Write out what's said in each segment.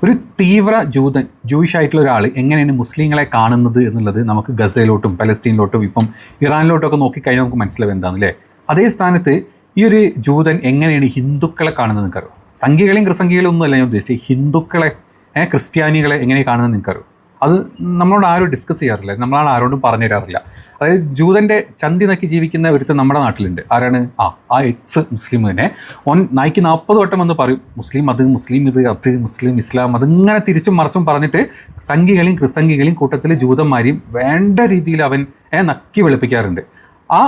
ഒരു തീവ്ര ജൂയിഷ് ആയിട്ടുള്ള ഒരാൾ എങ്ങനെയാണ് മുസ്ലിങ്ങളെ കാണുന്നത് എന്നുള്ളത് നമുക്ക് ഗസയിലോട്ടും പലസ്തീനിലോട്ടും ഇപ്പം ഇറാനിലോട്ടും ഒക്കെ നോക്കിക്കഴിഞ്ഞാൽ നമുക്ക് മനസ്സിലാവും എന്താണെന്നല്ലേ. അതേ സ്ഥാനത്ത് ഈ ഒരു ജൂതൻ എങ്ങനെയാണ് ഹിന്ദുക്കളെ കാണുന്നത് നിങ്ങൾക്കറിയോ? സംഘികളെയും ക്രിസംഘികളെയും ഒന്നുമല്ല ഞാൻ ഉദ്ദേശിച്ചത്, ഹിന്ദുക്കളെ ക്രിസ്ത്യാനികളെ എങ്ങനെ കാണുന്നത് നിങ്ങൾക്കറിയോ? അത് നമ്മളോട് ആരും ഡിസ്കസ് ചെയ്യാറില്ല, നമ്മളാണ് ആരോടും പറഞ്ഞു തരാറില്ല. അതായത് ജൂതൻ്റെ ചന്തി നക്കി ജീവിക്കുന്ന ഒരുത്തൻ നമ്മുടെ നാട്ടിലുണ്ട്. ആരാണ്? ആ എക്സ് മുസ്ലിം തന്നെ. ഓൻ നായ്ക്ക് 40 വട്ടം വന്ന് പറയും മുസ്ലിം അത്, മുസ്ലിം ഇത്, അത്, മുസ്ലിം ഇസ്ലാം, അതിങ്ങനെ തിരിച്ചും മറിച്ചും പറഞ്ഞിട്ട് സംഘികളെയും ക്രിസ്തംഘികളെയും കൂട്ടത്തിൽ ജൂതന്മാരെയും വേണ്ട രീതിയിൽ അവൻ നക്കി വെളുപ്പിക്കാറുണ്ട്. ആ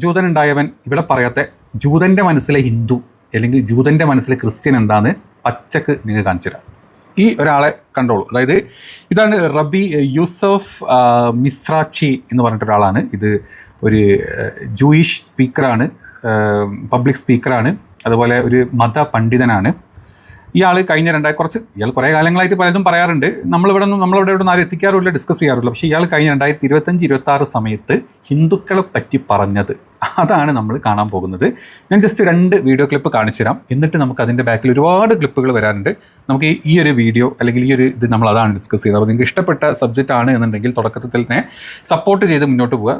ജൂതൻ ഉണ്ടായവൻ ഇവിടെ പറയാത്ത ജൂതൻ്റെ മനസ്സിലെ ഹിന്ദു അല്ലെങ്കിൽ ജൂതൻ്റെ മനസ്സിലെ ക്രിസ്ത്യൻ എന്താന്ന് പച്ചക്ക് നിങ്ങൾ കാണിച്ചു തരാം. ഈ ഒരാളെ കണ്ടോളൂ. അതായത് ഇതാണ് റബി യൂസഫ് മിസ്രാച്ചി എന്ന് പറഞ്ഞിട്ട് ഒരാളാണ്. ഇത് ഒരു ജൂയിഷ് സ്പീക്കറാണ്, പബ്ലിക് സ്പീക്കറാണ്, അതുപോലെ ഒരു മത പണ്ഡിതനാണ്. ഇയാൾ ഇയാൾ കുറേ കാലങ്ങളായിട്ട് പലതും പറയാറുണ്ട്. നമ്മളവിടെ ഒന്നും ആരും എത്തിക്കാറില്ല, ഡിസ്കസ് ചെയ്യാറില്ല. പക്ഷേ ഇയാൾ കഴിഞ്ഞ 2025-26 സമയത്ത് ഹിന്ദുക്കളെ പറ്റി പറഞ്ഞത് അതാണ് നമ്മൾ കാണാൻ പോകുന്നത്. ഞാൻ ജസ്റ്റ് 2 വീഡിയോ ക്ലിപ്പ് കാണിച്ചു തരാം. എന്നിട്ട് നമുക്ക് അതിൻ്റെ ബാക്കിൽ ഒരുപാട് ക്ലിപ്പുകൾ വരാറുണ്ട്. നമുക്ക് ഈ ഒരു വീഡിയോ അല്ലെങ്കിൽ ഈ ഒരു ഇത് നമ്മൾ അതാണ് ഡിസ്കസ് ചെയ്തത്. അപ്പോൾ നിങ്ങൾക്ക് ഇഷ്ടപ്പെട്ട സബ്ജക്റ്റ് ആണ് എന്നുണ്ടെങ്കിൽ തുടക്കത്തിൽ തന്നെ സപ്പോർട്ട് ചെയ്ത് മുന്നോട്ട് പോവുക.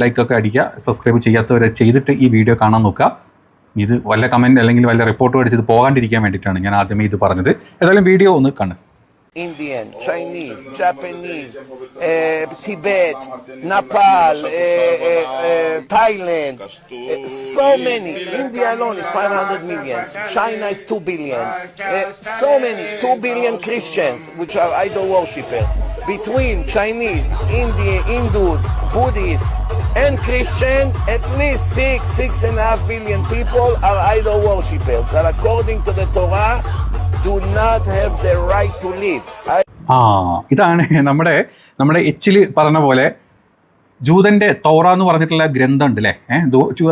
ലൈക്കൊക്കെ അടിക്കുക, സബ്സ്ക്രൈബ് ചെയ്യാത്തവരെ ചെയ്തിട്ട് ഈ വീഡിയോ കാണാൻ നോക്കുക. ഇത് വല്ല കമൻറ്റ് അല്ലെങ്കിൽ വല്ല റിപ്പോർട്ട് പഠിച്ചത് പോകാണ്ടിരിക്കാൻ വേണ്ടിയിട്ടാണ് ഞാൻ ആദ്യമേ ഇത് പറഞ്ഞത്. ഏതായാലും വീഡിയോ ഒന്ന് കാണുക. Indian, Chinese, Japanese, Tibet, Nepal, Thailand, so many. India alone is 500 million. China is 2 billion. So many, 2 billion Christians, which are idol worshippers. Between Chinese, Indian, Hindus, Buddhists, and Christian, at least 6.5 billion people are idol worshippers that according to the Torah do not have the right to live. ഇതാണ് നമ്മുടെ എച്ചിൽ പറഞ്ഞ പോലെ ജൂതൻ്റെ തൗറ എന്ന് പറഞ്ഞിട്ടുള്ള ഗ്രന്ഥം ഉണ്ട് അല്ലേ.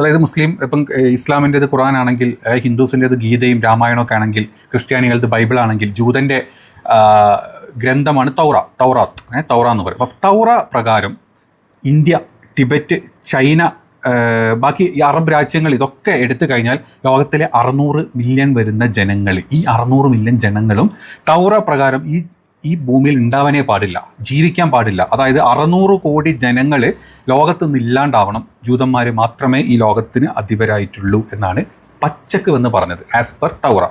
അതായത് മുസ്ലിം ഇപ്പം ഇസ്ലാമിൻ്റേത് ഖുർആൻ ആണെങ്കിൽ, ഹിന്ദുസിൻ്റേത് ഗീതയും രാമായണമൊക്കെ ആണെങ്കിൽ, ക്രിസ്ത്യാനികളത് ബൈബിൾ ആണെങ്കിൽ, ജൂതൻ്റെ ഗ്രന്ഥമാണ് തൗറാത്ത് എന്ന് പറയും. അപ്പം തൗറ പ്രകാരം ഇന്ത്യ, ടിബറ്റ്, ചൈന, ബാക്കി ഈ അറബ് രാജ്യങ്ങൾ ഇതൊക്കെ എടുത്തു കഴിഞ്ഞാൽ ലോകത്തിലെ 600 മില്യൺ വരുന്ന ജനങ്ങൾ, ഈ 600 മില്യൺ ജനങ്ങളും തൗറ പ്രകാരം ഈ ഭൂമിയിൽ ഉണ്ടാവാനേ പാടില്ല, ജീവിക്കാൻ പാടില്ല. അതായത് 600 കോടി ജനങ്ങൾ ലോകത്ത് നിന്ന് ഇല്ലാണ്ടാവണം, ജൂതന്മാർ മാത്രമേ ഈ ലോകത്തിന് അധിപരായിട്ടുള്ളൂ എന്നാണ് പച്ചക്ക് വന്ന് പറഞ്ഞത് ആസ് പെർ തൗറ.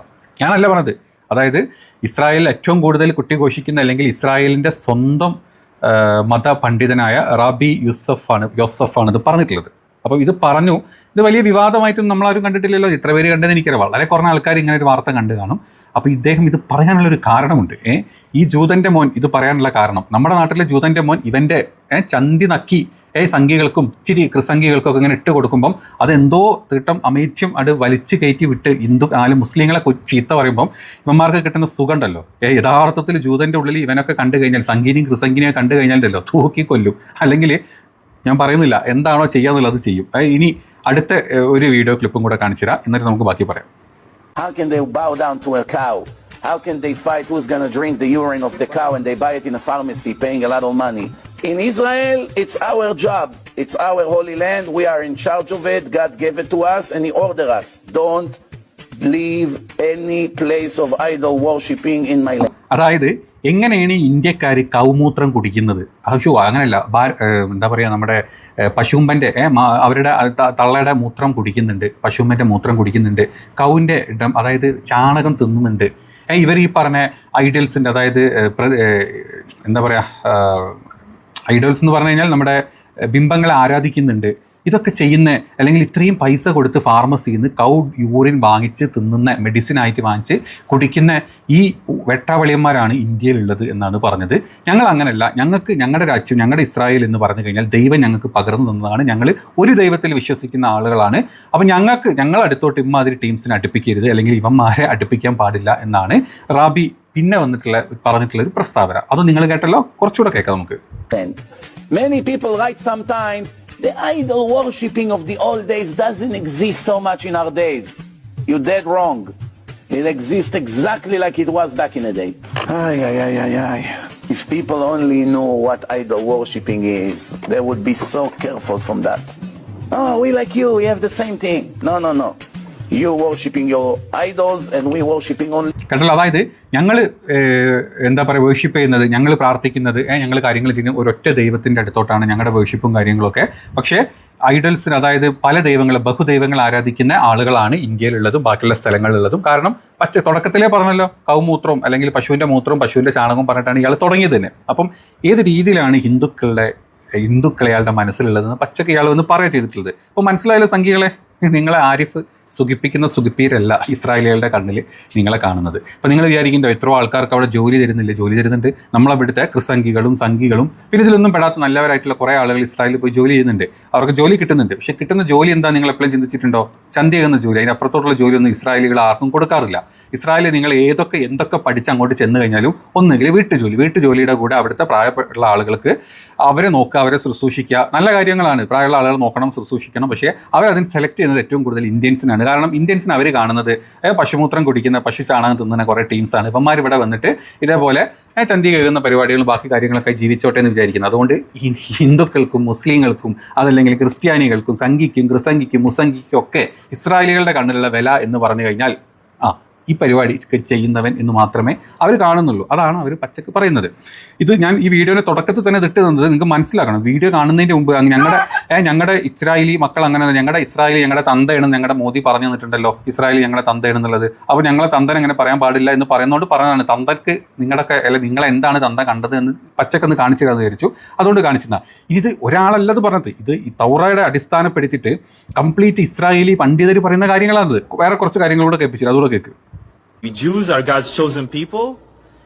ഞാനല്ല പറഞ്ഞത്. അതായത് ഇസ്രായേലിൽ ഏറ്റവും കൂടുതൽ കുട്ടിഘോഷിക്കുന്ന അല്ലെങ്കിൽ ഇസ്രായേലിൻ്റെ സ്വന്തം മത പണ്ഡിതനായ റാബി യോസഫാണ് ഇത് പറഞ്ഞിട്ടുള്ളത്. അപ്പോൾ ഇത് പറഞ്ഞു, ഇത് വലിയ വിവാദമായിട്ടും നമ്മളാരും കണ്ടിട്ടില്ലല്ലോ. ഇത്ര പേര് കണ്ടത് എനിക്കറിയാം, വളരെ കുറഞ്ഞ ആൾക്കാർ ഇങ്ങനെ ഒരു വാർത്ത കണ്ടു കാണും. അപ്പോൾ ഇദ്ദേഹം ഇത് പറയാനുള്ളൊരു കാരണമുണ്ട്. ഈ ജൂതൻ്റെ മോൻ ഇത് പറയാനുള്ള കാരണം, നമ്മുടെ നാട്ടിലെ ജൂതൻ്റെ മോൻ ഇവൻ്റെ ചന്തി നക്കി സംഘികൾക്കും ഇച്ചിരി ക്രിസംഘികൾക്കൊക്കെ ഇങ്ങനെ ഇട്ട് കൊടുക്കുമ്പം അതെന്തോ തീട്ടം അമേധ്യം അത് വലിച്ചു കയറ്റി വിട്ട് മുസ്ലിങ്ങളെ ചീത്ത പറയുമ്പം ഇവന്മാർക്ക് കിട്ടുന്ന സുഖം ഉണ്ടല്ലോ. യഥാർത്ഥത്തിൽ ജൂതൻ്റെ ഉള്ളിൽ ഇവനൊക്കെ കണ്ടു കഴിഞ്ഞാൽ, സംഘിനെയും ക്രിസംഘിനെയും കണ്ടു കഴിഞ്ഞാലല്ലോ തൂക്കി കൊല്ലും. അല്ലെങ്കിൽ ഞാൻ പറയുന്നില്ല, എന്താണോ ചെയ്യാന്നുള്ളത് അത് ചെയ്യും. ഇനി അടുത്ത ഒരു വീഡിയോ ക്ലിപ്പും കൂടെ കാണിച്ചു തരാം, എന്നിട്ട് നമുക്ക് ബാക്കി പറയാം. How can they bow down to a cow? How can they fight who's going to drink the urine of the cow and they buy it in a pharmacy paying a lot of money? In Israel, it's our job. It's our holy land. We are in charge of it. God gave it to us and He ordered us. Don't leave any place of idol worshipping in my land. അതായത് എങ്ങനെയാണ് ഇന്ത്യക്കാർ കൗമൂത്രം കുടിക്കുന്നത്? അങ്ങനെയല്ല, എന്താ പറയുക, നമ്മുടെ പശുമ്പൻ്റെ അവരുടെ തള്ളയുടെ മൂത്രം കുടിക്കുന്നുണ്ട്, പശുമ്പൻ്റെ മൂത്രം കുടിക്കുന്നുണ്ട്, കൗവിൻ്റെ അതായത് ചാണകം തിന്നുന്നുണ്ട്. ഇവർ ഈ പറഞ്ഞ ഐഡൽസിൻ്റെ, അതായത് എന്താ പറയുക, ഐഡൽസ് എന്ന് പറഞ്ഞു കഴിഞ്ഞാൽ നമ്മുടെ ബിംബങ്ങളെ ആരാധിക്കുന്നുണ്ട്. ഇതൊക്കെ ചെയ്യുന്ന, അല്ലെങ്കിൽ ഇത്രയും പൈസ കൊടുത്ത് ഫാർമസിയിൽ നിന്ന് കൗ യൂറിൻ വാങ്ങിച്ച് തിന്നുന്ന, മെഡിസിനായിട്ട് വാങ്ങിച്ച് കുടിക്കുന്ന ഈ വെട്ടാവളിയന്മാരാണ് ഇന്ത്യയിലുള്ളത് എന്നാണ് പറഞ്ഞത്. ഞങ്ങൾ അങ്ങനെയല്ല, ഞങ്ങളുടെ രാജ്യം, ഞങ്ങളുടെ ഇസ്രായേൽ എന്ന് പറഞ്ഞു കഴിഞ്ഞാൽ ദൈവം ഞങ്ങൾക്ക് പകർന്നു തന്നതാണ്. ഞങ്ങൾ ഒരു ദൈവത്തിൽ വിശ്വസിക്കുന്ന ആളുകളാണ്. അപ്പം ഞങ്ങൾ അടുത്തോട്ട് ഇമ്മാതിരി ടീംസിനെ അടുപ്പിക്കരുത്, അല്ലെങ്കിൽ ഇവന്മാരെ അടുപ്പിക്കാൻ പാടില്ല എന്നാണ് റാബി പിന്നെ പറഞ്ഞിട്ടുള്ള ഒരു പ്രസ്താവന. അത് നിങ്ങൾ കേട്ടല്ലോ, കുറച്ചുകൂടെ കേൾക്കാം നമുക്ക്. Many people write sometimes the idol worshipping of the old days doesn't exist so much in our days. You're dead wrong. It exists exactly like it was back in the day. If people only knew what idol worshipping is, they would be so careful from that. Oh, we like you, we have the same thing. No. You worshipping your idols and we worshipping only. കേട്ടല്ലോ, അതായത് ഞങ്ങൾ എന്താ പറയുക worship ചെയ്യുന്നത്, ഞങ്ങൾ പ്രാർത്ഥിക്കുന്നത്, ഞങ്ങൾ കാര്യങ്ങൾ ചെയ്യുന്നത് ഒരൊറ്റ ദൈവത്തിൻ്റെ അടുത്തോട്ടാണ് ഞങ്ങളുടെ വേർഷിപ്പും കാര്യങ്ങളൊക്കെ. പക്ഷേ ഐഡൽസിന്, അതായത് പല ദൈവങ്ങൾ, ബഹുദൈവങ്ങൾ ആരാധിക്കുന്ന ആളുകളാണ് ഇന്ത്യയിലുള്ളതും ബാക്കിയുള്ള സ്ഥലങ്ങളിലുള്ളതും. കാരണം തുടക്കത്തിലേ പറഞ്ഞല്ലോ, കൗമൂത്രവും അല്ലെങ്കിൽ പശുവിൻ്റെ മൂത്രവും പശുവിൻ്റെ ചാണകവും പറഞ്ഞിട്ടാണ് ഇയാൾ തുടങ്ങിയത് തന്നെ. അപ്പം ഏത് രീതിയിലാണ് ഹിന്ദുക്കളെ അയാളുടെ മനസ്സിലുള്ളതെന്ന് പച്ചക്ക് ഇയാൾ ഒന്ന് പറയുക ചെയ്തിട്ടുള്ളത്. അപ്പോൾ മനസ്സിലായല്ലോ സംഖ്യകളെ, നിങ്ങളെ ആരിഫ് സുഖിപ്പിക്കുന്ന സുഖിപ്പീരല്ല ഇസ്രായേലികളുടെ കണ്ണിൽ നിങ്ങളെ കാണുന്നത്. അപ്പോൾ നിങ്ങൾ വിചാരിക്കുന്നുണ്ടോ എത്രയോ ആൾക്കാർക്ക് അവിടെ ജോലി തരുന്നില്ല? ജോലി തരുന്നുണ്ട്. നമ്മളവിടുത്തെ ക്രിസംഖികളും സംഘികളും പിന്നെ ഇതിലൊന്നും പെടാത്ത നല്ലവരായിട്ടുള്ള കുറേ ആളുകൾ ഇസ്രായേലിൽ പോയി ജോലി ചെയ്യുന്നുണ്ട്. അവർക്ക് ജോലി കിട്ടുന്നുണ്ട്. പക്ഷേ കിട്ടുന്ന ജോലി എന്താ നിങ്ങൾ എപ്പോഴും ചിന്തിച്ചിട്ടുണ്ടോ? ചന്തയാകുന്ന ജോലി. അതിനപ്പുറത്തോട്ടുള്ള ജോലിയൊന്നും ഇസ്രായേലികൾ ആർക്കും കൊടുക്കാറില്ല. ഇസ്രായേലിൽ നിങ്ങൾ എന്തൊക്കെ പഠിച്ച് അങ്ങോട്ട് ചെന്ന് കഴിഞ്ഞാലും ഒന്നുകിൽ വീട്ടുജോലിയുടെ കൂടെ അവിടുത്തെ പ്രായമുള്ള ആളുകൾക്ക് അവരെ നോക്കുക, അവരെ ശുശ്രൂഷിക്കുക, നല്ല കാര്യങ്ങളാണ്. പ്രായമുള്ള ആളുകൾ നോക്കണം, ശുശ്രൂഷിക്കണം. പക്ഷേ അവരതിന് സെലക്ട് ചെയ്യുന്നത് ഏറ്റവും കൂടുതൽ ഇന്ത്യൻസിനാണ്. കാരണം ഇന്ത്യൻസിന് അവർ കാണുന്നത് പശുമൂത്രം കുടിക്കുന്ന, പശു ചാണകം തിന്നുന്ന കുറേ ടീംസാണ്. ഇവന്മാർ ഇവിടെ വന്നിട്ട് ഇതേപോലെ ചന്തി കേൾക്കുന്ന പരിപാടികളും ബാക്കി കാര്യങ്ങളൊക്കെ ജീവിച്ചോട്ടെ എന്ന് വിചാരിക്കുന്നത്. അതുകൊണ്ട് ഹിന്ദുക്കൾക്കും മുസ്ലിങ്ങൾക്കും അതല്ലെങ്കിൽ ക്രിസ്ത്യാനികൾക്കും സംഘിക്കും ക്രിസംഘിക്കും മുസംഘിക്കും ഒക്കെ ഇസ്രായേലികളുടെ കണ്ണിലുള്ള വില എന്ന് പറഞ്ഞു കഴിഞ്ഞാൽ ഈ പരിപാടി ചെയ്യുന്നവൻ എന്ന് മാത്രമേ അവർ കാണുന്നുള്ളൂ. അതാണ് അവർ പച്ചക്ക് പറയുന്നത്. ഇത് ഞാൻ ഈ വീഡിയോയുടെ തുടക്കത്തിൽ തന്നെ ഇട്ട് തന്നത് നിങ്ങൾക്ക് മനസ്സിലാക്കണം. വീഡിയോ കാണുന്നതിൻ്റെ മുമ്പ് ഞങ്ങളുടെ ഇസ്രായേലി മക്കൾ അങ്ങനെ, ഞങ്ങളുടെ ഇസ്രായേലി ഞങ്ങളുടെ തന്തയാണെന്ന് ഞങ്ങളുടെ മോദി പറഞ്ഞു തന്നിട്ടുണ്ടല്ലോ, ഇസ്രായേലി ഞങ്ങളുടെ തന്തയാണെന്നുള്ളത്. അപ്പോൾ ഞങ്ങളെ തന്തൻ അങ്ങനെ പറയാൻ പാടില്ല എന്ന് പറയുന്നതുകൊണ്ട് പറഞ്ഞതാണ്. തന്തക്ക് നിങ്ങളൊക്കെ നിങ്ങൾ എന്താണ് തന്ത കണ്ടത് എന്ന് പച്ചക്കെന്ന് കാണിച്ചു തരാമെന്ന് വിചാരിച്ചു. അതുകൊണ്ട് കാണിച്ചതാ. ഇത് ഒരാളല്ലത് പറഞ്ഞത്, ഇത് ഈ തൗറയുടെ അടിസ്ഥാനപ്പെടുത്തിയിട്ട് കംപ്ലീറ്റ് ഇസ്രായേലി പണ്ഡിതർ പറയുന്ന കാര്യങ്ങളാണത്. വേറെ കുറച്ച് കാര്യങ്ങളൂടെ കേൾപ്പിച്ചില്ല, അതുകൂടെ കേൾക്ക്. We Jews are God's chosen people,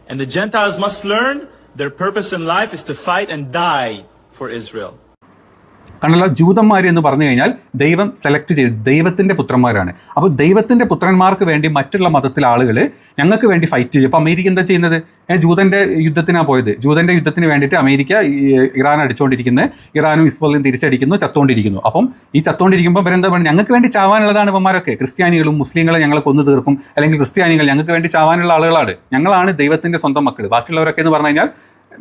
and the Gentiles must learn their purpose in life is to fight and die for Israel. കണ്ടല്ലോ, ജൂതന്മാർ എന്ന് പറഞ്ഞു കഴിഞ്ഞാൽ ദൈവം സെലക്ട് ചെയ്ത് ദൈവത്തിൻ്റെ പുത്രന്മാരാണ്. അപ്പോൾ ദൈവത്തിൻ്റെ പുത്രന്മാർക്ക് വേണ്ടി മറ്റുള്ള മതത്തിലെ ആളുകൾ ഞങ്ങൾക്ക് വേണ്ടി ഫൈറ്റ് ചെയ്യും. അപ്പോൾ അമേരിക്ക എന്താ ചെയ്യുന്നത്? ജൂതൻ്റെ യുദ്ധത്തിനാണ് പോയത്. ജൂതൻ്റെ യുദ്ധത്തിന് വേണ്ടിയിട്ട് അമേരിക്ക ഇറാൻ അടിച്ചുകൊണ്ടിരിക്കുന്നത്, ഇറാനും ഇസ്രായേലും തിരിച്ചടിക്കുന്നു, ചത്തുകൊണ്ടിരിക്കുന്നു. അപ്പം ഈ ചത്തുകൊണ്ടിരിക്കുമ്പോൾ ഇവരെന്താ പറയുക? ഞങ്ങൾക്ക് വേണ്ടി ചാവാനുള്ളതാണ് ഇവന്മാരൊക്കെ. ക്രിസ്ത്യാനികളും മുസ്ലിങ്ങളെ ഞങ്ങൾ കൊന്നു തീർക്കും, അല്ലെങ്കിൽ ക്രിസ്ത്യാനികൾ ഞങ്ങൾക്ക് വേണ്ടി ചാവാനുള്ള ആളുകളാണ്, ഞങ്ങളാണ് ദൈവത്തിൻ്റെ സ്വന്തം മക്കൾ. ബാക്കിയുള്ളവരൊക്കെ എന്ന് പറഞ്ഞു കഴിഞ്ഞാൽ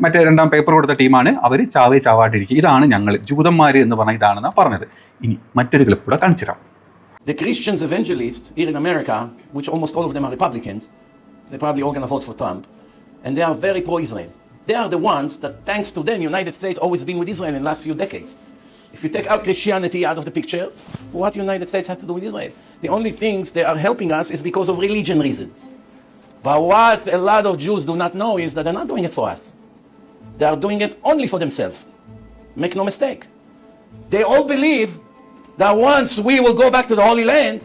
മറ്റേ രണ്ടാം പേപ്പർ കൊടുത്ത ടീമാണ്, അവർ ചാവാട്ടിരിക്കുക. ഇതാണ് ഞങ്ങൾ ജൂതന്മാർ എന്ന് പറഞ്ഞാൽ ഇതാണെന്നാണ് പറഞ്ഞത്. ഇനി മറ്റൊരു ക്ലിപ്പ് കൂടെ കാണിച്ചു തരാം. The Christians evangelists here in America, which almost all of them are Republicans, they probably all gonna vote for Trump, and they are very pro-Israel. They are the ones that, thanks to them, United States always been with Israel in the last few decades. If you take out Christianity out of the picture, what United States has to do with Israel? The only things they are helping us is because of religion reason. But what a lot of Jews do not know is that they're not doing it for us. They are doing it only for themselves. Make no mistake. They all believe that once we will go back to the Holy Land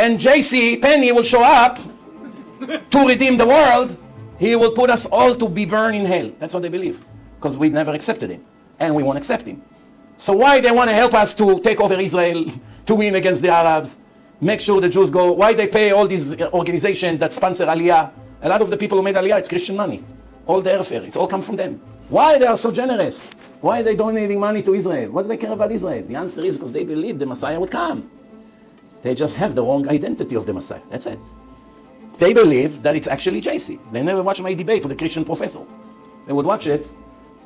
and J.C. Penney will show up to redeem the world, he will put us all to be burned in hell. That's what they believe. Because we never accepted him. And we won't accept him. So why they want to help us to take over Israel, to win against the Arabs, make sure the Jews go? Why they pay all these organizations that sponsor Aliyah? A lot of the people who made Aliyah, it's Christian money. All the airfare, it's all come from them. Why they are so generous? Why are they donating money to Israel? What do they care about Israel? The answer is because they believe the Messiah would come. They just have the wrong identity of the Messiah. That's it. They believe that it's actually JC. They never watch my debate with a Christian professor. They would watch it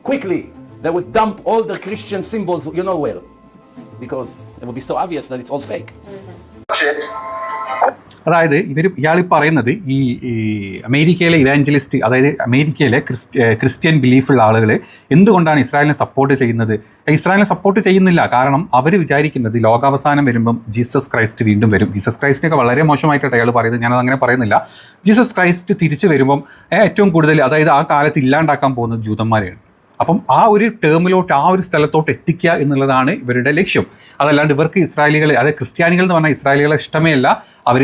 quickly. They would dump all the Christian symbols, you know where. Because it would be so obvious that it's all fake. Watch it. അതായത് ഇയാൾ പറയുന്നത് ഈ അമേരിക്കയിലെ evangelist, അതായത് അമേരിക്കയിലെ Christian ബിലീഫുള്ള ആളുകൾ എന്തുകൊണ്ടാണ് ഇസ്രായേലിനെ സപ്പോർട്ട് ചെയ്യുന്നത്? ഇസ്രായേലിനെ സപ്പോർട്ട് ചെയ്യുന്നില്ല. കാരണം അവർ വിചാരിക്കുന്നത് ലോകാവസാനം വരുമ്പം ജീസസ് ക്രൈസ്റ്റ് വീണ്ടും വരും. ജീസസ് ക്രൈസ്റ്റിനൊക്കെ വളരെ മോശമായിട്ടാണ് അയാൾ പറയുന്നത്, ഞാനത് അങ്ങനെ പറയുന്നില്ല. ജീസസ് ക്രൈസ്റ്റ് തിരിച്ചു വരുമ്പം ഏറ്റവും കൂടുതൽ, അതായത് ആ കാലത്ത് ഇല്ലാണ്ടാക്കാൻ പോകുന്നത് ജൂതന്മാരെയാണ്. അപ്പം ആ ഒരു ടേമിലോട്ട്, ആ ഒരു സ്ഥലത്തോട്ട് എത്തിക്കുക എന്നുള്ളതാണ് ഇവരുടെ ലക്ഷ്യം. അതല്ലാണ്ട് ഇവർക്ക് ഇസ്രായേലികൾ, അതായത് ക്രിസ്ത്യാനികൾ എന്ന് പറഞ്ഞാൽ ഇസ്രായേലികളെ ഇഷ്ടമേ അല്ല. അവർ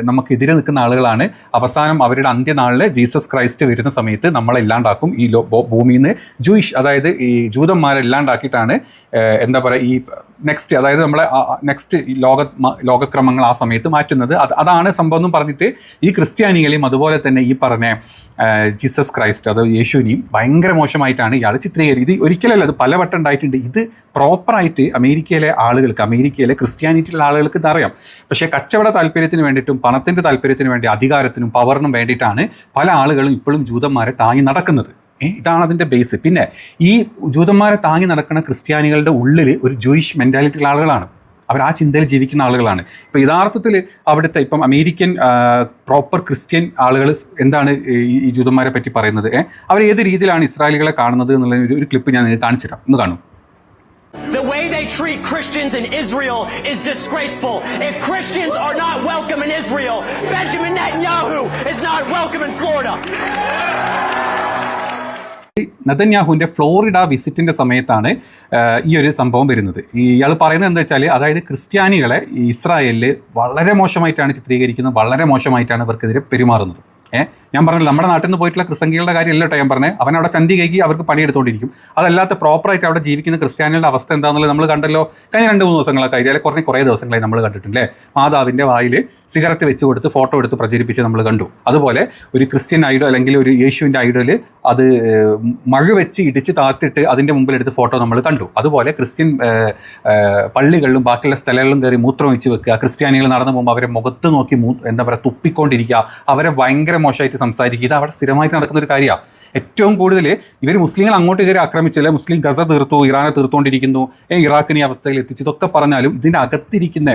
നമുക്കെതിരെ നിൽക്കുന്ന ആളുകളാണ്. അവസാനം അവരുടെ അന്ത്യനാളിൽ ജീസസ് ക്രൈസ്റ്റ് വരുന്ന സമയത്ത് നമ്മളെ ഇല്ലാണ്ടാക്കും. ഈ ഭൂമിയിൽ നിന്ന് അതായത് ഈ ജൂതന്മാരെ ഇല്ലാണ്ടാക്കിയിട്ടാണ് എന്താ പറയുക, ഈ നെക്സ്റ്റ്, അതായത് നമ്മളെ നെക്സ്റ്റ് ലോകക്രമങ്ങൾ ആ സമയത്ത് മാറ്റുന്നത്. അതാണ് സംഭവം എന്നും പറഞ്ഞിട്ട് ഈ ക്രിസ്ത്യാനികളെയും അതുപോലെ തന്നെ ഈ പറഞ്ഞ ജീസസ് ക്രൈസ്റ്റ്, അത് യേശുവിനെയും ഭയങ്കര മോശമായിട്ടാണ് ഇയാൾ ചിത്രീകരിക്കുന്നത്. ഇത് ഒരിക്കലല്ല, അത് പലവട്ടം ഉണ്ടായിട്ടുണ്ട്. ഇത് പ്രോപ്പറായിട്ട് അമേരിക്കയിലെ ആളുകൾക്ക്, അമേരിക്കയിലെ ക്രിസ്ത്യാനിറ്റിയിലുള്ള ആളുകൾക്ക് ഇതറിയാം. പക്ഷേ കച്ചവട താല്പര്യത്തിന് വേണ്ടിയിട്ടും പണത്തിൻ്റെ താല്പര്യത്തിന് വേണ്ടി, അധികാരത്തിനും പവറിനും വേണ്ടിയിട്ടാണ് പല ആളുകളും ഇപ്പോഴും ജൂതന്മാരെ താങ്ങി നടക്കുന്നത്. ഇതാണ് അതിൻ്റെ ബേസ്. പിന്നെ ഈ ജൂതന്മാരെ താങ്ങി നടക്കുന്ന ക്രിസ്ത്യാനികളുടെ ഉള്ളിൽ ഒരു ജൂയിഷ് മെൻറ്റാലിറ്റിയുള്ള ആളുകളാണ്. അവർ ആ ചിന്തയിൽ ജീവിക്കുന്ന ആളുകളാണ്. ഇപ്പോൾ യഥാർത്ഥത്തിൽ അവിടുത്തെ ഇപ്പം അമേരിക്കൻ പ്രോപ്പർ ക്രിസ്ത്യൻ ആളുകൾ എന്താണ് ഈ ജൂതന്മാരെ പറ്റി പറയുന്നത്, അവർ ഏത് രീതിയിലാണ് ഇസ്രായേലികളെ കാണുന്നത് എന്നുള്ള ഒരു ക്ലിപ്പ് ഞാൻ നിങ്ങൾക്ക് കാണിച്ചു തരാം, ഒന്ന് കാണും. The way they treat Christians in Israel is disgraceful. If Christians are not welcome in Israel, Benjamin Netanyahu is not welcome in Florida. നെതന്യാഹുവിൻ്റെ ഫ്ലോറിഡ വിസിറ്റിൻ്റെ സമയത്താണ് ഈ ഒരു സംഭവം വരുന്നത്. ഇയാൾ പറയുന്നത് എന്താ വെച്ചാൽ, അതായത് ക്രിസ്ത്യാനികളെ ഇസ്രായേലിൽ വളരെ മോശമായിട്ടാണ് ചിത്രീകരിക്കുന്നത്, വളരെ മോശമായിട്ടാണ് ഇവർക്കെതിരെ പെരുമാറുന്നത്. ഞാൻ പറഞ്ഞില്ല, നമ്മുടെ നാട്ടിൽ നിന്ന് പോയിട്ടുള്ള ക്രിസ്ത്യാനികളുടെ കാര്യമല്ല കേട്ടോ ഞാൻ പറഞ്ഞത്. അവനവിടെ ചന്തി കൈകി അവർക്ക് പണിയെടുത്തുകൊണ്ടിരിക്കും. അതല്ലാത്ത പ്രോപ്പറായിട്ട് അവിടെ ജീവിക്കുന്ന ക്രിസ്ത്യാനികളുടെ അവസ്ഥ എന്താണെന്നുള്ളത് നമ്മൾ കണ്ടല്ലോ കഴിഞ്ഞ 2-3 ദിവസങ്ങളൊക്കെ ആയി, അല്ലെങ്കിൽ കുറേ ദിവസങ്ങളായി നമ്മൾ കണ്ടിട്ടില്ലേ. മാതാവിൻ്റെ വായിൽ സിഗരറ്റ് വെച്ച് കൊടുത്ത് ഫോട്ടോ എടുത്ത് പ്രചരിപ്പിച്ച് നമ്മൾ കണ്ടു. അതുപോലെ ഒരു ക്രിസ്ത്യൻ ഐഡൽ അല്ലെങ്കിൽ ഒരു യേശുവിൻ്റെ ഐഡൽ അത് മഴ വെച്ച് ഇടിച്ച് താത്തിട്ട് അതിൻ്റെ മുമ്പിലെടുത്ത് ഫോട്ടോ നമ്മൾ കണ്ടു. അതുപോലെ ക്രിസ്ത്യൻ പള്ളികളിലും ബാക്കിയുള്ള സ്ഥലങ്ങളിലും കയറി മൂത്രം വെച്ച് വെക്കുക, ക്രിസ്ത്യാനികൾ നടന്നു പോകുമ്പോൾ അവരെ മുഖത്ത് നോക്കി എന്താ പറയുക തുപ്പിക്കൊണ്ടിരിക്കുക, അവരെ ഭയങ്കര മോശമായിട്ട് സംസാരിക്കുക. ഇത് അവിടെ സ്ഥിരമായിട്ട് നടക്കുന്ന ഒരു കാര്യമാണ്. ഏറ്റവും കൂടുതൽ ഇവർ മുസ്ലിങ്ങൾ അങ്ങോട്ട് കയറി ആക്രമിച്ചില്ല, മുസ്ലിം ഗസ തീർത്തു, ഇറാനെ തീർത്തുകൊണ്ടിരിക്കുന്നു, ഇറാഖിനെ ഈ അവസ്ഥയിൽ എത്തിച്ചു, ഇതൊക്കെ പറഞ്ഞാലും ഇതിൻ്റെ അകത്തിരിക്കുന്ന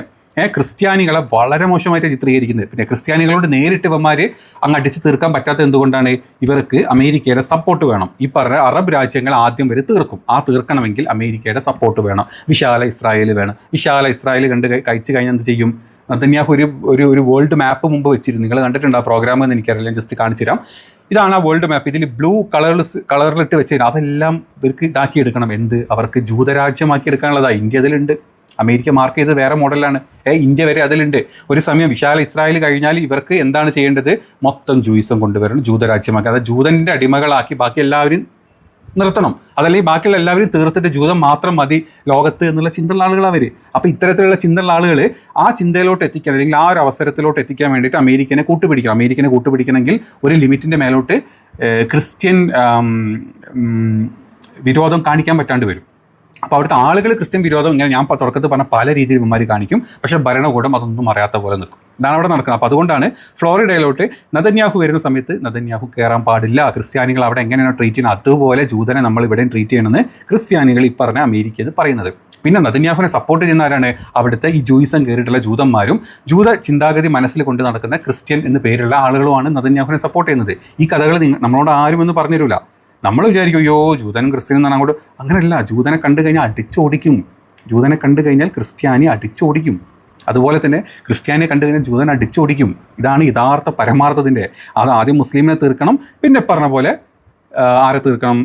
ക്രിസ്ത്യാനികളെ വളരെ മോശമായിട്ട് ചിത്രീകരിക്കുന്നത്. പിന്നെ ക്രിസ്ത്യാനികളോട് നേരിട്ട് ഇവന്മാർ അങ്ങ് അടിച്ച് തീർക്കാൻ പറ്റാത്ത എന്തുകൊണ്ടാണ്? ഇവർക്ക് അമേരിക്കയുടെ സപ്പോർട്ട് വേണം. ഈ പറഞ്ഞ അറബ് രാജ്യങ്ങൾ ആദ്യം വരെ തീർക്കും. ആ തീർക്കണമെങ്കിൽ അമേരിക്കയുടെ സപ്പോർട്ട് വേണം, വിശാല ഇസ്രായേൽ വേണം. വിശാല ഇസ്രായേൽ കണ്ട് കഴിച്ചു കഴിഞ്ഞാൽ എന്ത് ചെയ്യും? നെതന്യാഹു ഒരു വേൾഡ് മാപ്പ് മുമ്പ് വെച്ചിരുന്നു, നിങ്ങൾ കണ്ടിട്ടുണ്ട് ആ പ്രോഗ്രാം എന്ന് എനിക്കറിയില്ല, ജസ്റ്റ് കാണിച്ചു തരാം. ഇതാണ് ആ വേൾഡ് മാപ്പ്. ഇതിൽ ബ്ലൂ കളറിലിട്ട് വെച്ച് അതെല്ലാം ഇവർക്ക് ഇതാക്കിയെടുക്കണം. എന്ത്? അവർക്ക് ജൂതരാജ്യമാക്കി എടുക്കാനുള്ളതാണ്. ഇന്ത്യ അതിലുണ്ട്, അമേരിക്ക മാർക്ക് ചെയ്ത് വേറെ മോഡലാണ്, ഇന്ത്യ വരെ അതിലുണ്ട്. ഒരു സമയം വിശാല ഇസ്രായേൽ കഴിഞ്ഞാൽ ഇവർക്ക് എന്താണ് ചെയ്യേണ്ടത്? മൊത്തം ജൂയിസം കൊണ്ടുവരണം, ജൂതരാജ്യമാക്കി, അതായത് ജൂതൻ്റെ അടിമകളാക്കി ബാക്കി എല്ലാവരും നിർത്തണം. അതല്ലെങ്കിൽ ബാക്കിയുള്ള എല്ലാവരും തീർത്തിട്ട് ജൂതം മാത്രം മതി ലോകത്ത് എന്നുള്ള ചിന്തയുള്ള ആളുകൾ അവർ. അപ്പോൾ ഇത്തരത്തിലുള്ള ചിന്തയുള്ള ആളുകൾ ആ ചിന്തയിലോട്ട് എത്തിക്കാൻ, അല്ലെങ്കിൽ ആ ഒരു അവസരത്തിലോട്ട് എത്തിക്കാൻ വേണ്ടിയിട്ട് അമേരിക്കനെ കൂട്ടുപിടിക്കണം. അമേരിക്കനെ കൂട്ടുപിടിക്കണമെങ്കിൽ ഒരു ലിമിറ്റിൻ്റെ മേലോട്ട് ക്രിസ്ത്യൻ വിരോധം കാണിക്കാൻ പറ്റാണ്ട് വരും. അപ്പോൾ അവിടുത്തെ ആളുകൾ ക്രിസ്ത്യൻ വിരോധം ഇങ്ങനെ ഞാൻ തുടക്കത്തിൽ പറഞ്ഞ പല രീതിയിൽ ഇവന്മാർ കാണിക്കും. പക്ഷേ ഭരണകൂടം അതൊന്നും അറിയാത്ത പോലെ നിൽക്കും. ഇതാണ് അവിടെ നടക്കുന്നത്. അപ്പോൾ അതുകൊണ്ടാണ് ഫ്ലോറിഡയിലോട്ട് നെതന്യാഹു വരുന്ന സമയത്ത് നെതന്യാഹു കയറാൻ പാടില്ല, ക്രിസ്ത്യാനികൾ അവിടെ എങ്ങനെയാണ് ട്രീറ്റ് ചെയ്യുന്നത് അതുപോലെ ജൂതനെ നമ്മൾ ഇവിടെയും ട്രീറ്റ് ചെയ്യണമെന്ന് ക്രിസ്ത്യാനികൾ ഈ പറഞ്ഞ അമേരിക്കയിൽ പറയുന്നത്. പിന്നെ നെതന്യാഹുവിനെ സപ്പോർട്ട് ചെയ്യുന്ന ആരാണ്? അവിടുത്തെ ഈ ജൂയിസം കയറിയിട്ടുള്ള ജൂതന്മാരും ജൂത ചിന്താഗതി മനസ്സിൽ കൊണ്ട് നടക്കുന്ന ക്രിസ്ത്യൻ എന്ന് പേരുള്ള ആളുകളുമാണ് നെതന്യാഹുവിനെ സപ്പോർട്ട് ചെയ്യുന്നത്. ഈ കഥകൾ നമ്മളോട് ആരും ഒന്നും പറഞ്ഞു തരില്ല. നമ്മൾ വിചാരിക്കും അയ്യോ ജൂതനും ക്രിസ്ത്യനും എന്നാണ് അങ്ങോട്ട്. അങ്ങനെയല്ല, ജൂതനെ കണ്ടു കഴിഞ്ഞാൽ അടിച്ചോടിക്കും. ജൂതനെ കണ്ടു കഴിഞ്ഞാൽ ക്രിസ്ത്യാനി അടിച്ചോടിക്കും. അതുപോലെ തന്നെ ക്രിസ്ത്യാനിയെ കണ്ടു കഴിഞ്ഞാൽ ജൂതനെ അടിച്ചോടിക്കും. ഇതാണ് യഥാർത്ഥ പരമാർത്ഥത്തിൻ്റെ. അത് ആദ്യം മുസ്ലിമിനെ തീർക്കണം, പിന്നെ പറഞ്ഞ പോലെ ആരെ തീർക്കണം?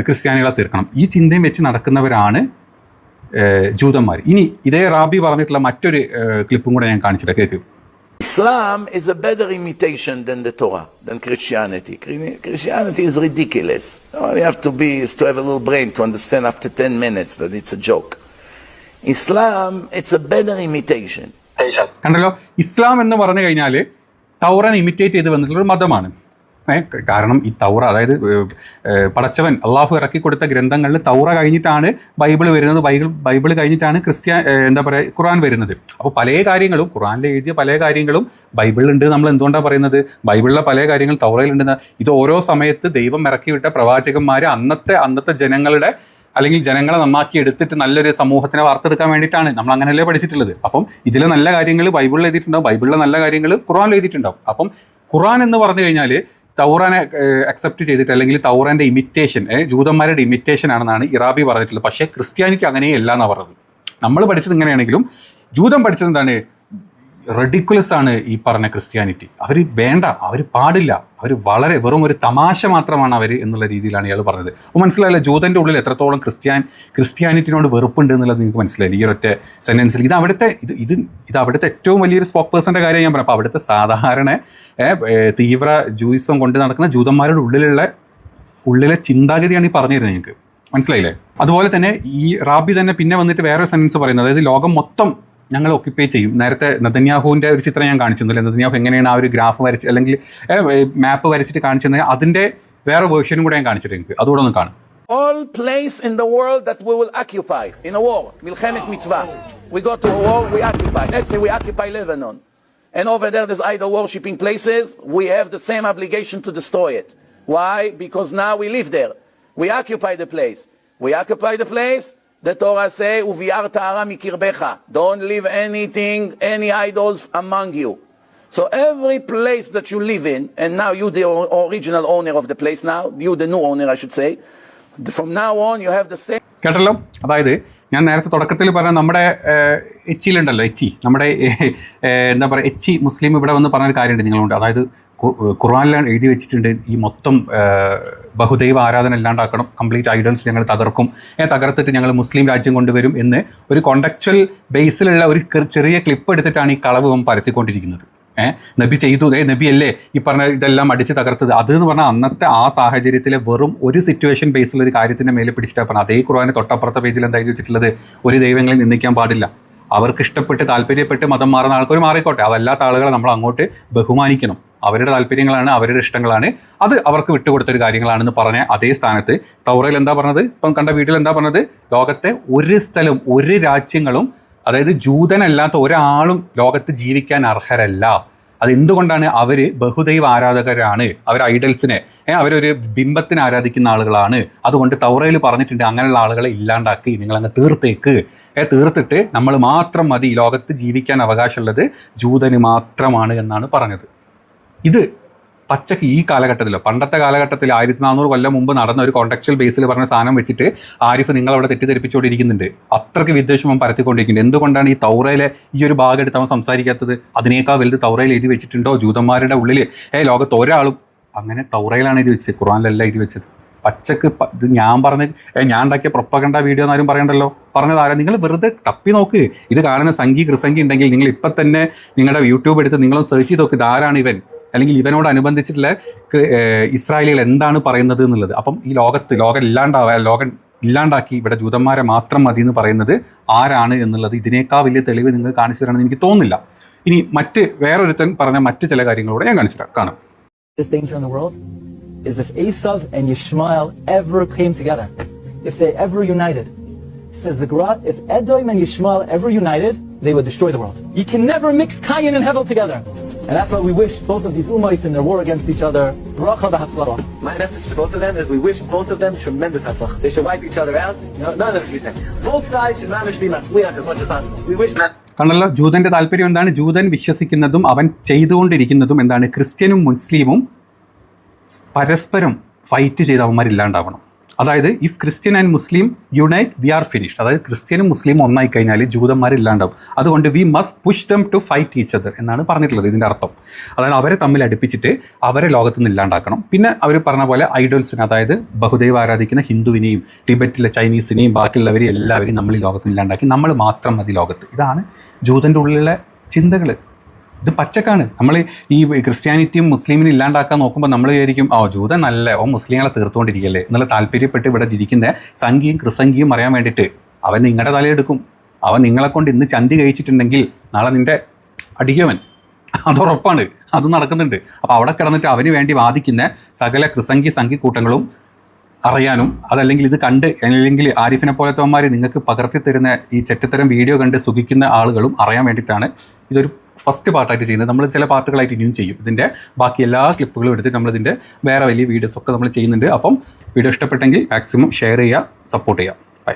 ക്രിസ്ത്യാനികളെ തീർക്കണം. ഈ ചിന്തയും വെച്ച് നടക്കുന്നവരാണ് ജൂതന്മാർ. ഇനി ഇതേ റാബി പറഞ്ഞിട്ടുള്ള മറ്റൊരു ക്ലിപ്പും കൂടെ ഞാൻ കാണിച്ചിട്ട് കേൾക്ക്. Islam is a better imitation than the Torah, than Christianity. Christianity is ridiculous. All you have to have a little brain to understand after 10 minutes that it's a joke. Islam, it's a better imitation. കണ്ടല്ലോ, ഇസ്ലാം എന്ന് പറഞ്ഞു കഴിഞ്ഞാൽ തൗറാൻ imitate ചെയ്ത് വന്നിട്ടുള്ളൊരു മതമാണ്. കാരണം ഈ തൗറ, അതായത് പടച്ചവൻ അള്ളാഹു ഇറക്കി കൊടുത്ത ഗ്രന്ഥങ്ങളിൽ തൗറ കഴിഞ്ഞിട്ടാണ് ബൈബിൾ വരുന്നത്, ബൈബിൾ കഴിഞ്ഞിട്ടാണ് ഖുർആൻ വരുന്നത്. അപ്പോൾ പല കാര്യങ്ങളും ഖുർആനിൽ എഴുതിയ പല കാര്യങ്ങളും ബൈബിളിലുണ്ട്. നമ്മൾ എന്തുകൊണ്ടാണ് പറയുന്നത്? ബൈബിളിലെ പല കാര്യങ്ങൾ തൗറയിലുണ്ടെന്ന്. ഇത് ഓരോ സമയത്ത് ദൈവം ഇറക്കി വിട്ട പ്രവാചകന്മാർ അന്നത്തെ ജനങ്ങളെ നന്നാക്കി എടുത്തിട്ട് നല്ലൊരു സമൂഹത്തിനെ വാർത്തെടുക്കാൻ വേണ്ടിയിട്ടാണ്. നമ്മൾ അങ്ങനെയല്ലേ പഠിച്ചിട്ടുള്ളത്. അപ്പം ഇതിലെ നല്ല കാര്യങ്ങൾ ബൈബിളിൽ എഴുതിയിട്ടുണ്ടാവും, ബൈബിളിലെ നല്ല കാര്യങ്ങൾ ഖുർആനിൽ എഴുതിയിട്ടുണ്ടാവും. അപ്പം ഖുർആൻ എന്ന് പറഞ്ഞു കഴിഞ്ഞാൽ തൗറാനെ അക്സെപ്റ്റ് ചെയ്തിട്ട്, അല്ലെങ്കിൽ തൗറാൻ്റെ ഇമിറ്റേഷൻ, ജൂതന്മാരുടെ ഇമിറ്റേഷൻ ആണെന്നാണ് ഇറാബി പറഞ്ഞിട്ടുള്ളത്. പക്ഷേ ക്രിസ്ത്യാനിക്ക് അങ്ങനെയല്ല എന്നാണ് പറഞ്ഞത്. നമ്മൾ പഠിച്ചത് ഇങ്ങനെയാണെങ്കിലും ജൂതം പഠിച്ചത് എന്താണ്? റെഡിക്കുലസ് ആണ് ഈ പറഞ്ഞ ക്രിസ്ത്യാനിറ്റി. അവർ വേണ്ട, അവർ പാടില്ല, അവർ വളരെ വെറും ഒരു തമാശ മാത്രമാണ് അവർ എന്നുള്ള രീതിയിലാണ് ഇയാൾ പറഞ്ഞത്. അപ്പോൾ മനസ്സിലായില്ല ജൂതൻ്റെ ഉള്ളിൽ എത്രത്തോളം ക്രിസ്ത്യാനിറ്റിനോട് വെറുപ്പുണ്ട് എന്നുള്ളത് നിങ്ങൾക്ക് മനസ്സിലായില്ല ഈ ഒരൊറ്റ സെൻറ്റൻസിൽ. ഇത് അവിടുത്തെ ഏറ്റവും വലിയൊരു സ്പോക്ക് പേഴ്സൻ്റെ കാര്യം ഞാൻ പറയാം. അപ്പോൾ അവിടുത്തെ സാധാരണ തീവ്ര ജൂയിസം കൊണ്ട് നടക്കുന്ന ജൂതന്മാരുടെ ഉള്ളിലെ ചിന്താഗതിയാണ് ഈ പറഞ്ഞു തരുന്നത്. നിങ്ങൾക്ക് മനസ്സിലായില്ലേ? അതുപോലെ തന്നെ ഈ റാബി തന്നെ പിന്നെ വന്നിട്ട് വേറൊരു സെൻറ്റൻസ് പറയുന്നത്, അതായത് ലോകം മൊത്തം ഞങ്ങൾ ഒക്യുപ്പൈ ചെയ്യും. നേരത്തെ നെതന്യാഹുവിൻ്റെ ഒരു ചിത്രം ഞാൻ കാണിച്ചിരുന്നില്ല, നെതന്യാഹു എങ്ങനെയാണ് ആ ഒരു ഗ്രാഫ് വരച്ച് അല്ലെങ്കിൽ മാപ്പ് വരച്ചിട്ട് കാണിച്ചിരുന്നത്, അതിൻ്റെ വേറെ വേർഷനും കൂടെ ഞാൻ കാണിച്ചിട്ട് നിങ്ങൾക്ക് അതുകൂടെ ഒന്ന് കാണും. All place in the world that we will occupy in a war, Milchemet Mitzvah. We go to a war, we occupy. Let's say we occupy Lebanon. And over there's idol worshipping places. We have the same obligation to destroy it. Why? Because now we live there. We occupy the place. The Torah say, "Uviar ta'ara mikirbecha." Don't leave anything, any idols among you. So every place that you live in, and now you the original owner of the place now, you the new owner I should say, from now on you have the same. കേട്ടല്ലോ, അതായത് ഞാൻ നേരത്തെ തുടക്കത്തിൽ പറഞ്ഞ നമ്മുടെ എച്ചിയിലുണ്ടല്ലോ, എച്ചി നമ്മുടെ എന്താ പറയുക, എച്ചി മുസ്ലിം ഇവിടെ വന്ന് പറഞ്ഞൊരു കാര്യമുണ്ട് നിങ്ങളുണ്ട്. അതായത് ഖുർആനിലാണ് എഴുതി വെച്ചിട്ടുണ്ട് ഈ മൊത്തം ബഹുദൈവ ആരാധന ഇല്ലാണ്ടാക്കണം, കംപ്ലീറ്റ് ഐഡൽസ് ഞങ്ങൾ തകർക്കും, തകർത്തിട്ട് ഞങ്ങൾ മുസ്ലിം രാജ്യം കൊണ്ടുവരും എന്ന് ഒരു കോണ്ടക്ച്വൽ ബേസിലുള്ള ഒരു ചെറിയ ക്ലിപ്പ് എടുത്തിട്ടാണ് ഈ കളവ് പരത്തിക്കൊണ്ടിരിക്കുന്നത്. നബി ചെയ്തു, നബി അല്ലേ ഈ പറഞ്ഞ ഇതെല്ലാം അടിച്ച് തകർത്തത്. അതെന്ന് പറഞ്ഞാൽ അന്നത്തെ ആ സാഹചര്യത്തിലെ വെറും ഒരു സിറ്റുവേഷൻ ബേസിലുള്ള ഒരു കാര്യത്തിൻ്റെ മേലെ പിടിച്ചിട്ടാണ് പറഞ്ഞത്. അതേ ഖുർആന് തൊട്ടപ്പുറത്തെ പേജിൽ എന്താ എഴുതി വെച്ചിട്ടുള്ളത്, ഒരു ദൈവങ്ങളെ നിന്ദിക്കാൻ പാടില്ല, അവർക്ക് ഇഷ്ടപ്പെട്ട് താല്പര്യപ്പെട്ട് മതം മാറുന്ന ആൾക്കാർ മാറിക്കോട്ടെ, അതല്ലാത്ത ആളുകളെ നമ്മൾ അങ്ങോട്ട് ബഹുമാനിക്കണം, അവരുടെ താല്പര്യങ്ങളാണ്, അവരുടെ ഇഷ്ടങ്ങളാണ്, അത് അവർക്ക് വിട്ടുകൊടുത്തൊരു കാര്യങ്ങളാണെന്ന് പറഞ്ഞ അതേ സ്ഥാനത്ത് തൗറയിൽ എന്താ പറഞ്ഞത്, ഇപ്പം കണ്ട വീട്ടിൽ എന്താ പറഞ്ഞത്, ലോകത്തെ ഒരു സ്ഥലം ഒരു രാജ്യങ്ങളും, അതായത് ജൂതനല്ലാത്ത ഒരാളും ലോകത്ത് ജീവിക്കാൻ അർഹരല്ല. അതെന്തുകൊണ്ടാണ്? അവർ ബഹുദൈവ ആരാധകരാണ്, അവർ ഐഡൽസിനെ, അവരൊരു ബിംബത്തിനെ ആരാധിക്കുന്ന ആളുകളാണ്. അതുകൊണ്ട് തൗറയിൽ പറഞ്ഞിട്ടുണ്ട് അങ്ങനെയുള്ള ആളുകളെ ഇല്ലാണ്ടാക്കി നിങ്ങളങ്ങ് തീർത്തേക്ക്, തീർത്തിട്ട് നമ്മൾ മാത്രം മതി, ലോകത്ത് ജീവിക്കാൻ അവകാശമുള്ളത് ജൂതന് മാത്രമാണ് എന്നാണ് പറഞ്ഞത്. ഇത് പച്ചക്ക് ഈ കാലഘട്ടത്തിലോ പണ്ടത്തെ കാലഘട്ടത്തിൽ 1400 കൊല്ലം മുമ്പ് നടന്ന ഒരു കോണ്ടക്ച്വൽ ബേസിൽ പറഞ്ഞ സാധനം വെച്ചിട്ട് ആരിഫ് നിങ്ങളവിടെ തെറ്റിദ്ധരിപ്പിച്ചുകൊണ്ടിരിക്കുന്നുണ്ട്. അത്രയ്ക്ക് വിദ്വേഷം പരത്തിക്കൊണ്ടിരിക്കുന്നുണ്ട്. എന്തുകൊണ്ടാണ് ഈ തൗറയിലെ ഈ ഒരു ഭാഗം എടുത്ത് അവൻ സംസാരിക്കാത്തത്? അതിനേക്കാൾ വലുത് തൗറയിൽ എഴുതി വെച്ചിട്ടുണ്ടോ ജൂതന്മാരുടെ ഉള്ളിൽ? ലോകത്ത് ഒരാളും അങ്ങനെ തൗറയിലാണ് എഴുതി വെച്ചത്, ഖുർആനിലല്ല എഴുതി വെച്ചത്. പച്ചക്ക് ഇത് ഞാൻ പറഞ്ഞ് ഞാൻ ഉണ്ടാക്കിയ പ്രൊപ്പഗണ്ട വീഡിയോ എന്നാരും പറയണ്ടല്ലോ. പറഞ്ഞതാരാ? നിങ്ങൾ വെറുതെ തപ്പി നോക്ക്. ഇത് കാണുന്ന സംഖ്യ കൃസംഖ്യ ഉണ്ടെങ്കിൽ നിങ്ങൾ ഇപ്പം തന്നെ നിങ്ങളുടെ യൂട്യൂബ് എടുത്ത് നിങ്ങളും സെർച്ച് ചെയ്ത് നോക്ക്, ഇതാരാണ് ഇവൻ, അല്ലെങ്കിൽ ഇവനോടനുബന്ധിച്ചിട്ടുള്ള ഇസ്രായേലികൾ എന്താണ് പറയുന്നത് എന്നുള്ളത്. അപ്പം ഈ ലോകം ഇല്ലാണ്ടാക്കി ഇവിടെ ജൂതന്മാരെ മാത്രം മതി എന്ന് പറയുന്നത് ആരാണ് എന്നുള്ളത് ഇതിനേക്കാൾ വലിയ തെളിവ് നിങ്ങൾ കാണിച്ചു തരണമെന്ന് എനിക്ക് തോന്നുന്നില്ല. ഇനി വേറൊരുത്തൻ പറഞ്ഞ മറ്റ് ചില കാര്യങ്ങളൂടെ ഞാൻ കാണിച്ചു തരാം, കാണാം. This danger in the world is if Esav and Yishmael ever came together, if they ever united. Says the Quran, if Edom and Yishmael ever united, they would destroy the world. You can never mix Cain and Hevel together. And that's why we wish both of these ummahs in their war against each other, bracha v'hatzlacha. My message to both of them is we wish both of them tremendous hatzlacha. They should wipe each other out. None of it should be said. Both sides should manage to be matzliach as much as possible. We wish that. കണ്ടല്ലോ, ജൂതന്റെ താല്പര്യം എന്താണ്? ജൂതൻ വിശ്വസിക്കുന്നതും അവൻ ചെയ്തുകൊണ്ടിരിക്കുന്നതും എന്താണ്? ക്രിസ്ത്യനും മുസ്ലിമും പരസ്പരം fight ചെയ്ത് അവന്മാരില്ലാണ്ടാവണം. അതായത് if Christian and Muslim unite we are finished. അതായത് ക്രിസ്ത്യനും മുസ്ലിമും ഒന്നായി കഴിഞ്ഞാൽ ജൂതന്മാരില്ലാണ്ടാവും. അതുകൊണ്ട് we must push them to fight each other എന്നാണ് പറഞ്ഞിട്ടുള്ളത്. ഇതിൻ്റെ അർത്ഥം അതായത് അവരെ തമ്മിൽ അടുപ്പിച്ചിട്ട് അവരെ ലോകത്തു നിന്ന് ഇല്ലാണ്ടാക്കണം. പിന്നെ അവർ പറഞ്ഞ പോലെ ഐഡോൾസിന്, അതായത് ബഹുദൈവം ആരാധിക്കുന്ന ഹിന്ദുവിനെയും ടിബറ്റിലെ ചൈനീസിനെയും ബാക്കിയുള്ളവരെയും എല്ലാവരെയും നമ്മൾ ഈ ലോകത്ത് ഇല്ലാണ്ടാക്കി നമ്മൾ മാത്രം മതി ലോകത്ത്. ഇതാണ് ജൂതൻ്റെ ഉള്ളിലുള്ള ചിന്തകൾ. ഇത് പച്ചക്കാണ്. നമ്മൾ ഈ ക്രിസ്ത്യാനിറ്റിയും മുസ്ലിമിനും ഇല്ലാണ്ടാക്കാൻ നോക്കുമ്പോൾ നമ്മൾ വിചാരിക്കും ജൂതൻ നല്ല മുസ്ലിങ്ങളെ തീർത്തുകൊണ്ടിരിക്കുകയല്ലേ എന്നുള്ള താല്പര്യപ്പെട്ട് ഇവിടെ ജീവിക്കുന്ന സംഖ്യയും ക്രിസംഖ്യയും അറിയാൻ വേണ്ടിയിട്ട് അവൻ നിങ്ങളുടെ തലയെടുക്കും. അവൻ നിങ്ങളെ കൊണ്ട് ഇന്ന് ചന്തി കഴിച്ചിട്ടുണ്ടെങ്കിൽ നാളെ നിൻ്റെ അടിക്കവൻ, അതുറപ്പാണ്, അത് നടക്കുന്നുണ്ട്. അപ്പോൾ അവിടെ കിടന്നിട്ട് അവന് വേണ്ടി വാദിക്കുന്ന സകല സംഖ്യ കൂട്ടങ്ങളും അറിയാനും, അതല്ലെങ്കിൽ ഇത് കണ്ട്, അല്ലെങ്കിൽ ആരിഫിനെ പോലത്തെവന്മാർ നിങ്ങൾക്ക് പകർത്തി തരുന്ന ഈ ചെറ്റത്തരം വീഡിയോ കണ്ട് സുഖിക്കുന്ന ആളുകളും അറിയാൻ വേണ്ടിയിട്ടാണ് ഇതൊരു ഫസ്റ്റ് പാർട്ടായിട്ട് ചെയ്യുന്നത്. നമ്മൾ ചില പാർട്ടുകളായിട്ട് ഇനിയും ചെയ്യും. ഇതിൻ്റെ ബാക്കി എല്ലാ ക്ലിപ്പുകളും എടുത്തിട്ട് നമ്മളിതിൻ്റെ വേറെ വലിയ വീഡിയോസൊക്കെ നമ്മൾ ചെയ്യുന്നുണ്ട്. അപ്പം വീഡിയോ ഇഷ്ടപ്പെട്ടെങ്കിൽ മാക്സിമം ഷെയർ ചെയ്യുക, സപ്പോർട്ട് ചെയ്യുക. ബൈ.